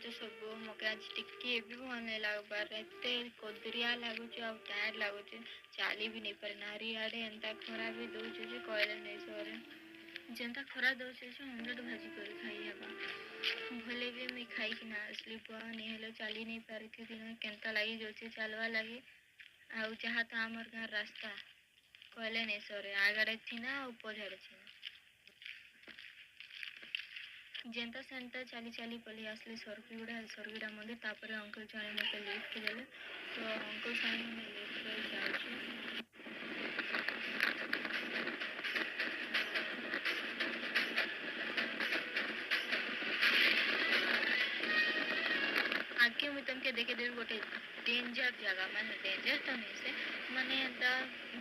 କରୁଛ ସବୁ ମତେ ଆଜି ଟିକେ ବି ଭଲ ନାଇଁ ଲାଗବାର ଏତେ କଦରିଆ ଲାଗୁଛି ଆଉ ଟାୟାର୍ଡ ଲାଗୁଛି ଚାଲି ବି ନାଇଁ ପାରେ ନାରୀ ଆଡେ ଏନ୍ତା ଖରା ବି ଦଉଛି ଯେ କହିଲେ ନାଇଁ ସରେ ଯେନ୍ତା ଖରା ଦଉଛି ଯେ ଅମଲେଟ ଭାଜି କରି ଖାଇ ହେବା ଭଲେ ବି ମୁଇଁ ଖାଇକିନା ଆସିଲି ପୁଆ ନି ହେଲେ ଚାଲି ନାଇଁ ପାରିଥିନି କେନ୍ତା ଲାଗି ଯାଉଛି ଚାଲବା ଲାଗି ଆଉ ଯାହା ତ ଆମର ଗାଁ ରାସ୍ତା କହିଲେ ନାଇଁ ସରେ ଆଗରେ ଥିନା ଆଉ ପଛାଡେ ଥିନା ଯେନ୍ତା ସେନ୍ତା ଚାଲି ଚାଲି ପଳେଇ ଆସିଲି ସରଗୁଡ଼ା ମନ୍ଦିର ତାପରେ ଅଙ୍କଲ ଜଣେ ମୋତେ ଲିଫ୍ଟ ଦେଲେ ତ ଅଙ୍କଲ ସାଙ୍ଗେ ଆମେ ଲିଫ୍ଟରେ ଯାଉଛୁ आगे मुझे तुमके देखे देर गोटे डेंजर जगह माने डेंजर तो नहीं से माने एंता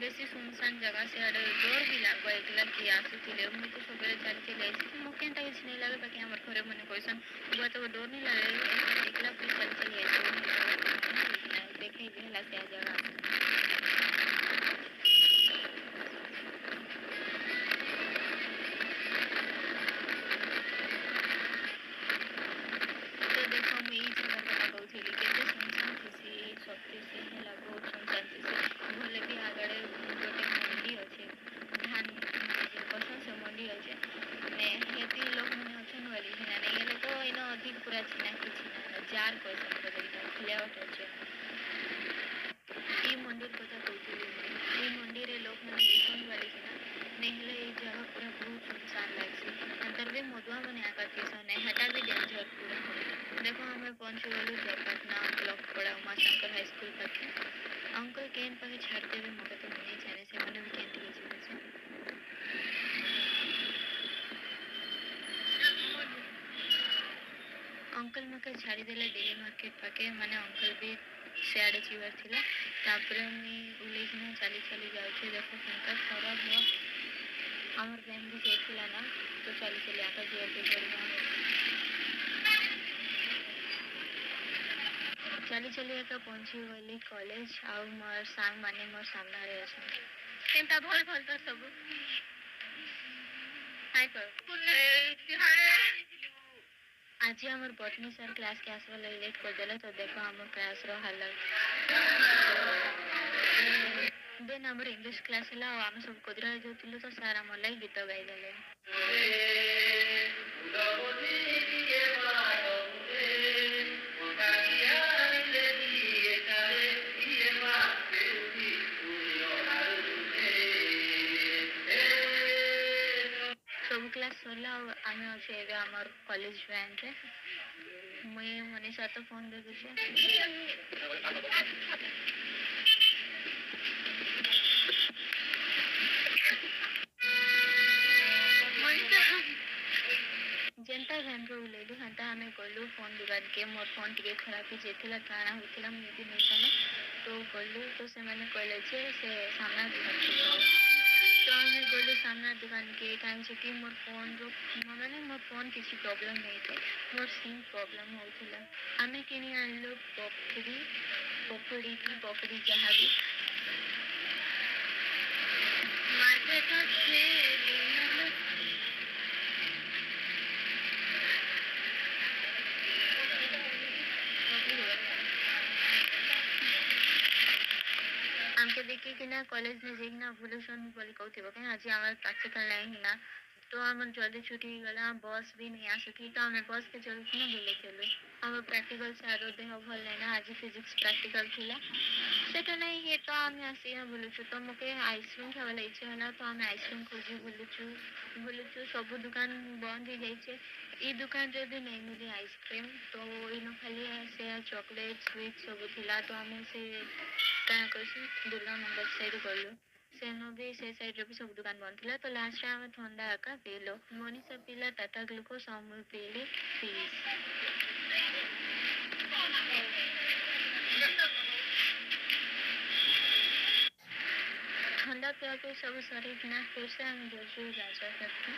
बेसी सुनसान जगह से आड़े डर भी लागो एकला कि आसुथिले मुई तो सबरे चली चली आइछि मो केनटा किछ नहीं लागे बाकी हमर घरे मने कोइसन बुआ तो डर नहीं लागे एकला फिर चली चली आइछि देखे गेला से जगह तो देखो मैं ई जगह କଥା କହୁଥିଲି କେତେ ସୁନସାନ ଥିସି ସତେ ସେ ହେଲା ବହୁତ ସୁନସାନ ଥିସି ଭଲେ ବି ଆଗରେ ଗୋଟେ ମଣ୍ଡି ଅଛେ ଧାନ ଯେ କସନ୍ ସେ ମଣ୍ଡି ଅଛେ ମାନେ ହେତି ଲୋକମାନେ ଅଛନ୍ ବୋଲି ସିନା ନାଇଁ ହେଲେ ତ ଇନ ଅଧିକ ପୁରା ଚିନା କିଛି ନା ଜାର କସନ୍ ବୋଲେ ଇଟା ଫ୍ଲେଟ୍ ଅଛେ ई मंदिर କଥା କହୁଥିଲି ई मंदिर ଲୋକମାନେ ଥିସନ୍ ବୋଲି ସିନା ନାଇଁ ହେଲେ ई ଜାଗା ପୁରା ବହୁତ ସୁନସାନ ଲାଗସି अंदर भी मधुआ मने आकर ଥିସନ୍ ହେଟା भी डेंजर पूरा देखो हमें पहुंच गलु जयपटना ब्लॉक पड़ा उमा शंकर हाई स्कूल पाखे अंकल केन पाखे छाड़ते भी मके तो नहीं जाने से मैंने भी केन दिए जीवे से अंकल मके छाड़ी देले डेली मार्केट पाखे माने अंकल भी सियाड़े जीवर थिला तापरे मुई उलेकिना चली चली जाउछे देखो केनका खराब हुआ हमर बहन भी जाइथिला ना तो चली चली आका जीवर के पड़िया चली चली एका पहुंची गली कॉलेज आउ मोर सांग माने मोर सामना रे अछन केनता भल भल तो सब हाय कर आज हमर बॉटनी सर क्लास के आसवा लेट कर देले तो देखो हमर क्लास रो हालत देन हमर इंग्लिश क्लास हला हम सब कोदरा जोतिलो तो सर हमर लाइक गीत गाई देले सब क्लास सरला आमे अच्छे एबे हमर कॉलेज वैन रे मुई मनीषा तो फोन दे दुछे जेनता वैन रो उलेलु हंता हमें गलु फोन दुकान के मोर फोन टिके खराब ही जेथिला काना होथिला मुई भी नहीं जाने तो गलु तो से मैंने कहले जे से सामना दुकान तो हमें गलु सामना दुकान के कहीं से कि मोर फोन रो माने मोर फोन किसी प्रॉब्लम नहीं थे मोर सिम प्रॉब्लम होथिला हमें किनी आनलो पपड़ी जहाँ भी मार्केट से आमके देखिए कि ना कॉलेज में जाइना बुलेसन बोली कहते बके आज हमारे प्रैक्टिकल नहीं ना तो हम जल्दी छुट्टी गला बस भी नहीं आ सकी तो हमें बस के जल्दी ना बोले चलो हम प्रैक्टिकल सारो देह भल नहीं ना आज फिजिक्स प्रैक्टिकल थिला सेटा नहीं है तो हमें आसी ना बोलुछु तो मके आइसक्रीम खावाला इच्छा होला तो हमें आइसक्रीम खोजी बोलुछु सब दुकान बंद हो जाइए ई दुकान जदि नहीं मिली आइसक्रीम तो इनो खाली से चॉकलेट स्वीट सब थिला तो हमें से क्या कहसी दुर्गा मंदिर साइड गलु सेनो भी से साइड रे भी सब दुकान बंद थिला तो लास्ट रे हमें ठंडा आका पीलो मनीषा पीला टाटा ग्लूकोज अमूल पीली फीस ठंडा पिया के सब शरीर ना फिर से हम जोजो राजा करते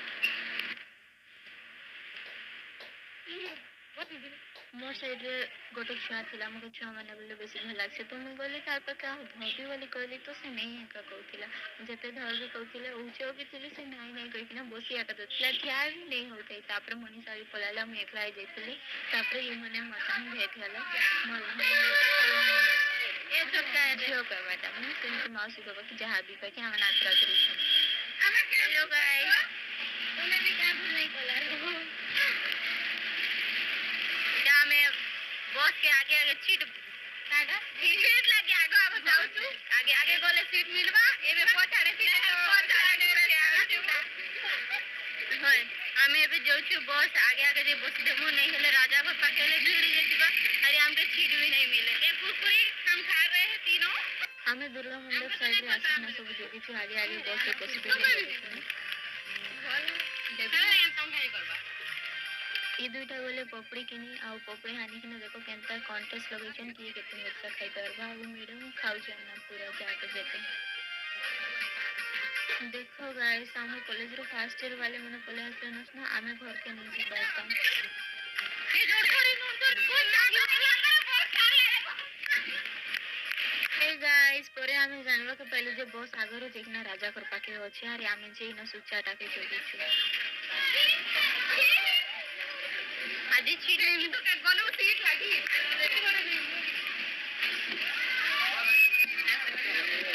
मोर साइड रे गोटे छुआ थिला मोके छुआ माने बोले बेसी भल लागसे तो मुई बोली तार पर क्या धोबी बोली कहली तो से नहीं एका कहूथिला जेते धरबी कहथिले ऊंचे भी थिले से नहीं नहीं कहि ना बसी एका दतला क्या भी नहीं होते तापर मनी सारी पलाला मैं एकला आई जाइतले तापर ये मने मतान भेट होला मोर ए सब का जो कर बेटा मैं सिंह मौसी को कि जहां भी कह के हम नाचरा करी हेलो गाइस तूने भी क्या भूल नहीं बोला क्या मैं बॉस के आगे आगे सीट काटा सीट लगे आगे अब जाऊ छु आगे आगे गले सीट मिलबा एबे पछाड़े सीट पछाड़े होय हमें एबे जाऊ छु बॉस आगे आगे जे बस देमु नहीं हेले राजा घर पाके ले भीड़ जेतिबा अरे हमके सीट भी नहीं मिले ए कुरकुरी हम खा रहे हैं तीनों हमें दुर्गा मंडप साइड रे आसना सब देखि छु आगे आगे बस के बस दे ये दुईटा बोले पपड़ी किनी आ पपड़ी हानि किना देखो केनता कॉन्टेस्ट लगैछन कि केते मिर्चा खाई परबा आ मैडम खाउ छन ना पूरा जाके जेते देखो गाइस हम कॉलेज रो फर्स्ट ईयर वाले मने पले आसलन ना आमे घर के नहीं जी पाता ए जोड़ करे नोट कोई लागे हे गाइस परे आमे जानबा के पहले जे बस आगरो देखना राजा कर पाके अछि आरे आमे जे न सुचा टाके चली छु आदि सीट में तो के गलो सीट लगी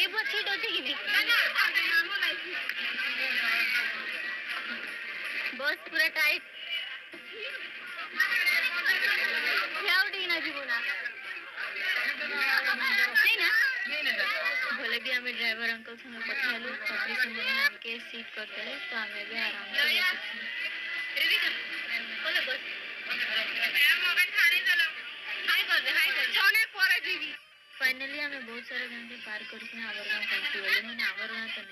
ए वो सीट होती कि बस पूरा टाइट क्या उड़ी ना जीवना नहीं ना भले भी हमें ड्राइवर अंकल संग पठालू पपड़ी से हमके सीट कर देले तो हमें भी आराम से रेडी कर बोलो बस फाइनली हमें बहुत सारे घंटे पार करके आवर गांव पहुंची बोले मैंने आवर गांव तो